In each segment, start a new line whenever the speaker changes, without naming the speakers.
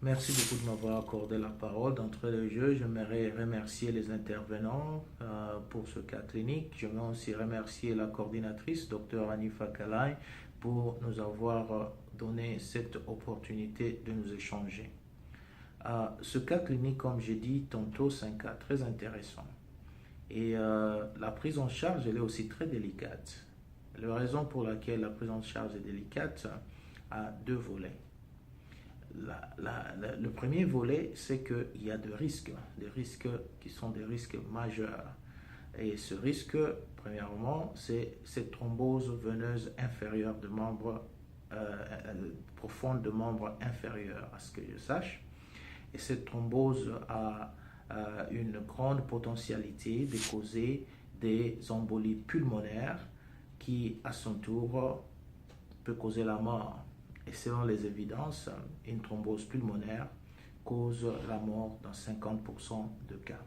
Merci beaucoup de m'avoir accordé la parole. D'entrée de jeu, j'aimerais remercier les intervenants pour ce cas clinique. Je veux aussi remercier la coordinatrice, Dr Hanifa Kalai, pour nous avoir donné cette opportunité de nous échanger. Ce cas clinique, comme j'ai dit tantôt, c'est un cas très intéressant. Et la prise en charge, elle est aussi très délicate. La raison pour laquelle la prise en charge est délicate a deux volets. Le premier volet, c'est qu'il y a des risques qui sont des risques majeurs. Et ce risque, premièrement, c'est cette thrombose veineuse inférieure de membres, profonde de membres inférieurs, à ce que je sache. Et cette thrombose a une grande potentialité de causer des embolies pulmonaires qui, à son tour, peut causer la mort. Et selon les évidences, une thrombose pulmonaire cause la mort dans 50% de cas.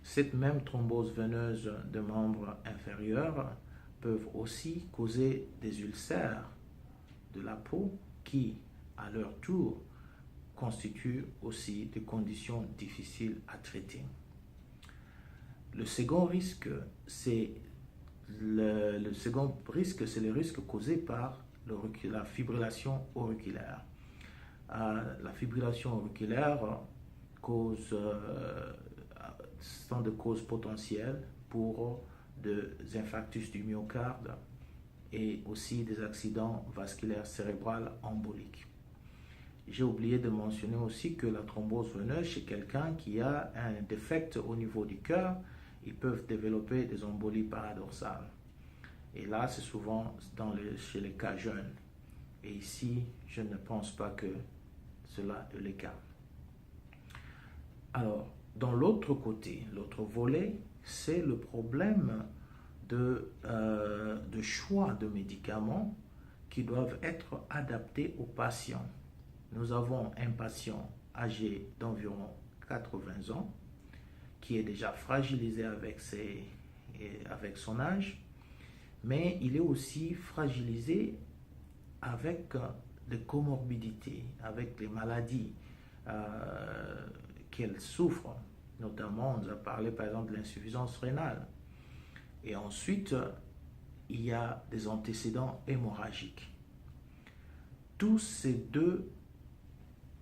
Cette même thrombose veineuse de membres inférieurs peuvent aussi causer des ulcères de la peau qui, à leur tour, constituent aussi des conditions difficiles à traiter. Le second risque, c'est le risque causé par la fibrillation auriculaire. La fibrillation auriculaire sont des causes potentielles pour des infarctus du myocarde et aussi des accidents vasculaires cérébraux emboliques. J'ai oublié de mentionner aussi que la thrombose veineuse chez quelqu'un qui a un défect au niveau du cœur, ils peuvent développer des embolies paradoxales. Et là, c'est souvent chez les cas jeunes. Et ici, je ne pense pas que cela est le cas. Alors, dans l'autre côté, l'autre volet, c'est le problème de choix de médicaments qui doivent être adaptés aux patients. Nous avons un patient âgé d'environ 80 ans qui est déjà fragilisé avec son âge, mais il est aussi fragilisé avec des comorbidités, avec les maladies qu'elle souffre. Notamment, on nous a parlé par exemple de l'insuffisance rénale. Et ensuite, il y a des antécédents hémorragiques. Tous ces deux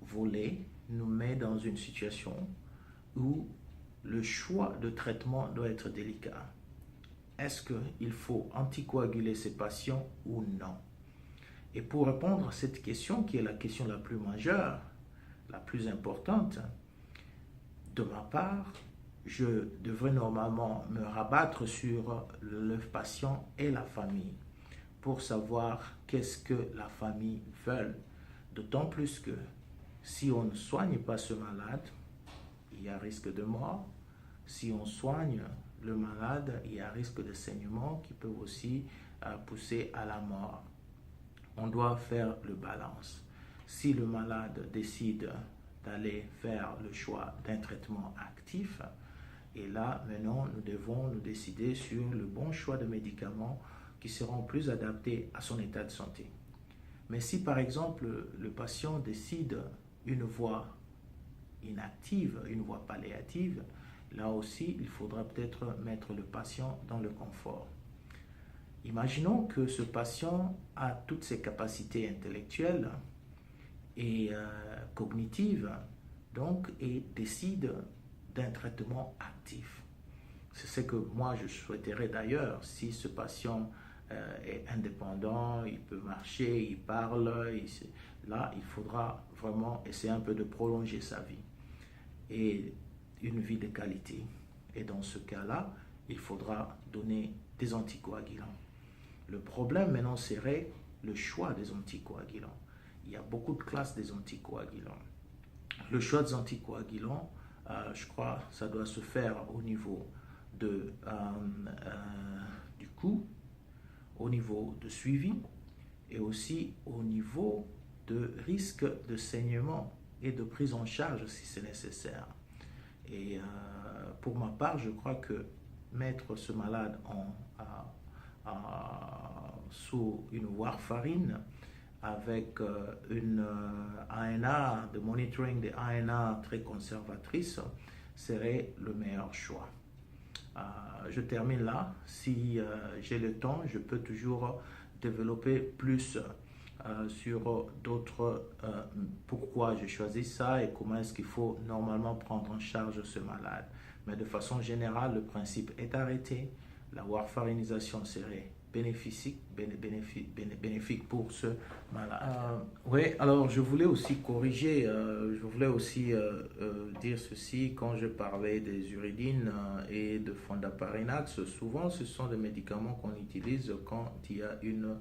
volets nous mettent dans une situation où le choix de traitement doit être délicat. Est-ce qu'il faut anticoaguler ces patients ou non? Et pour répondre à cette question, qui est la question la plus majeure, la plus importante, de ma part, je devrais normalement me rabattre sur le patient et la famille pour savoir qu'est-ce que la famille veut. D'autant plus que si on ne soigne pas ce malade, il y a risque de mort. Si on soigne le malade, il y a risque de saignement qui peut aussi pousser à la mort. On doit faire le balance. Si le malade décide d'aller faire le choix d'un traitement actif, et là, maintenant, nous devons nous décider sur le bon choix de médicaments qui seront plus adaptés à son état de santé. Mais si, par exemple, le patient décide une voie inactive, une voie palliative, là aussi, il faudra peut-être mettre le patient dans le confort. Imaginons que ce patient a toutes ses capacités intellectuelles et cognitives, donc, et décide d'un traitement actif. C'est ce que moi je souhaiterais d'ailleurs. Si ce patient est indépendant, il peut marcher, il parle, là il faudra vraiment essayer un peu de prolonger sa vie et une vie de qualité. Et dans ce cas-là, il faudra donner des anticoagulants. Le problème maintenant serait le choix des anticoagulants. Il y a beaucoup de classes des anticoagulants. Le choix des anticoagulants, je crois, ça doit se faire au niveau du coût, au niveau de suivi et aussi au niveau de risque de saignement et de prise en charge si c'est nécessaire. Et pour ma part, je crois que mettre ce malade sous une warfarine avec une ANA, de monitoring des ANA très conservatrice, serait le meilleur choix. Je termine là. Si j'ai le temps, je peux toujours développer plus sur d'autres pourquoi j'ai choisi ça et comment est-ce qu'il faut normalement prendre en charge ce malade. Mais de façon générale, le principe est arrêté. La warfarinisation serait bénéfique pour ce malade. Oui, alors je voulais aussi corriger, je voulais aussi dire ceci, quand je parlais des uridines et de fondaparinux, souvent ce sont des médicaments qu'on utilise quand il y a une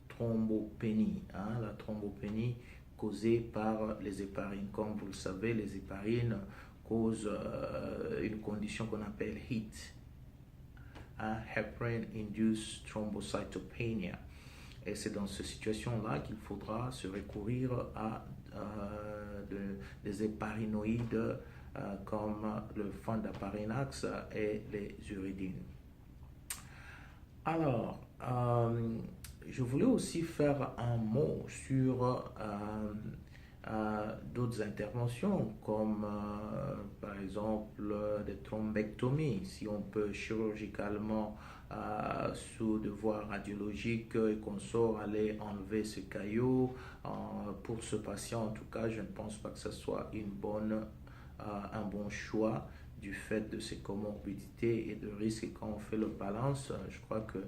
thrombopénie, la thrombopénie causée par les héparines. Comme vous le savez, les héparines causent une condition qu'on appelle HIT, heparin-induced thrombocytopenia. Et c'est dans cette situation-là qu'il faudra se recourir à des héparinoïdes comme le fondaparinux et les uridines. Alors, je voulais aussi faire un mot sur d'autres interventions comme par exemple des thrombectomies, si on peut chirurgicalement sous devoir radiologique et qu'on sort aller enlever ce caillot. Pour ce patient en tout cas, je ne pense pas que ce soit un bon choix du fait de ses comorbidités et de risques. Et quand on fait le balance, je crois que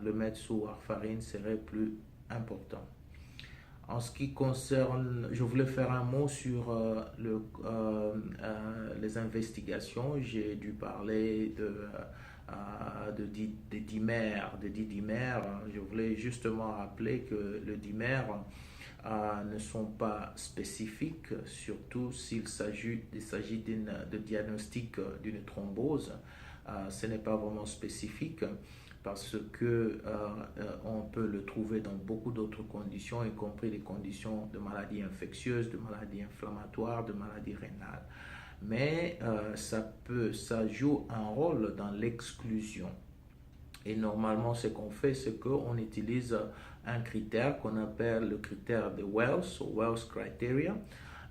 le mettre sous warfarine serait plus important. En ce qui concerne, je voulais faire un mot sur les investigations. J'ai dû parler des dimères. Je voulais justement rappeler que les dimères ne sont pas spécifiques, surtout s'il s'agit de diagnostic d'une thrombose. Ce n'est pas vraiment spécifique, parce que on peut le trouver dans beaucoup d'autres conditions, y compris les conditions de maladies infectieuses, de maladies inflammatoires, de maladies rénales. Mais ça joue un rôle dans l'exclusion. Et normalement, ce qu'on fait, c'est qu'on utilise un critère qu'on appelle le critère de Wells, ou Wells Criteria.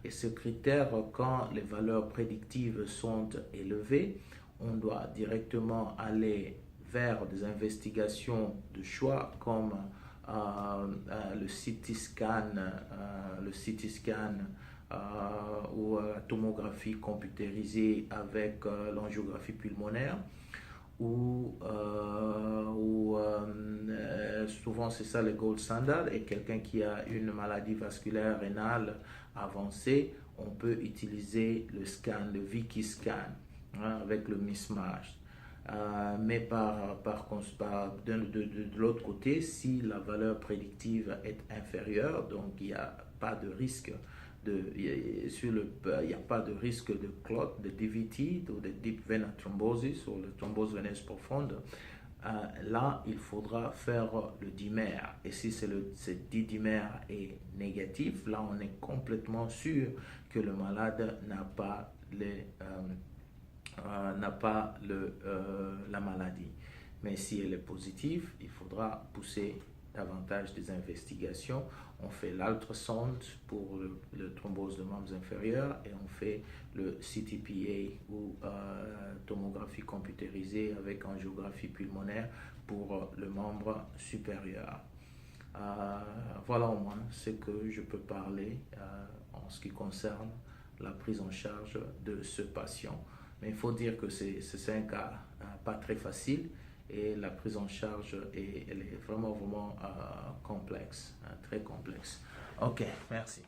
Et ce critère, quand les valeurs prédictives sont élevées, on doit directement aller vers des investigations de choix comme le CT scan, ou la tomographie computérisée avec l'angiographie pulmonaire, ou souvent c'est ça le gold standard. Et quelqu'un qui a une maladie vasculaire rénale avancée, on peut utiliser le scan, le Vicky scan, avec le mismatch. Mais de l'autre côté, si la valeur prédictive est inférieure, donc il n'y a pas de risque il n'y a pas de risque de clot, de DVT ou de deep vena thrombosis ou de thrombose veineuse profonde, là il faudra faire le dimère. Et si ce dimère est négatif, là on est complètement sûr que le malade n'a pas la maladie. Mais si elle est positive, il faudra pousser davantage des investigations. On fait l'ultrasound pour le thrombose de membres inférieurs et on fait le CTPA ou tomographie computérisée avec angiographie pulmonaire pour le membre supérieur. Voilà au moins ce que je peux parler en ce qui concerne la prise en charge de ce patient. Mais il faut dire que c'est un cas pas très facile et la prise en charge elle est vraiment complexe, très complexe. Ok, merci.